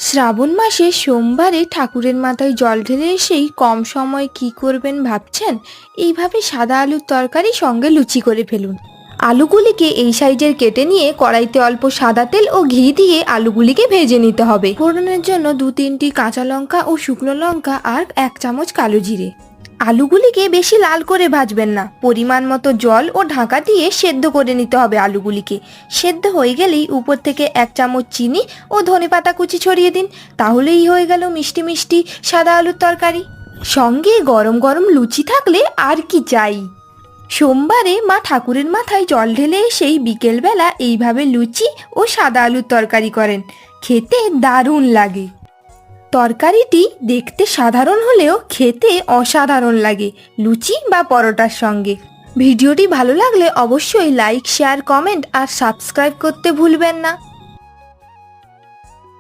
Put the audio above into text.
শ্রাবণ মাসে সোমবারে ঠাকুরের মাথায় জল ঢেলে এসেই কম সময়ে কি করবেন ভাবছেন? এইভাবে সাদা আলুর তরকারি সঙ্গে লুচি করে ফেলুন। আলুগুলিকে এই সাইজের কেটে নিয়ে কড়াইতে অল্প সাদা তেল ও ঘি দিয়ে আলুগুলিকে ভেজে নিতে হবে। ফোড়নের জন্য 2-3টি কাঁচা লঙ্কা ও শুকনো লঙ্কা আর 1 চামচ কালো জিরে। আলুগুলিকে বেশি লাল করে ভাজবেন না, পরিমাণ মতো জল ও ঢাকা দিয়ে সেদ্ধ করে নিতে হবে আলুগুলিকে। সেদ্ধ হয়ে গেলেই উপর থেকে 1 চামচ চিনি ও ধনেপাতা কুচি ছড়িয়ে দিন। তাহলেই হয়ে গেল মিষ্টি মিষ্টি সাদা আলুর তরকারি। সঙ্গে গরম গরম লুচি থাকলে আর কি চাই। সোমবারে মা ঠাকুরের মাথায় জল ঢেলে এসেই বিকেলবেলা এইভাবে লুচি ও সাদা আলুর তরকারি করেন, খেতে দারুণ লাগে। তরকারিটি দেখতে সাধারণ হলেও খেতে অসাধারণ লাগে লুচি বা পরোটার সঙ্গে। ভিডিওটি ভালো লাগলে অবশ্যই লাইক, শেয়ার, কমেন্ট আর সাবস্ক্রাইব করতে ভুলবেন না।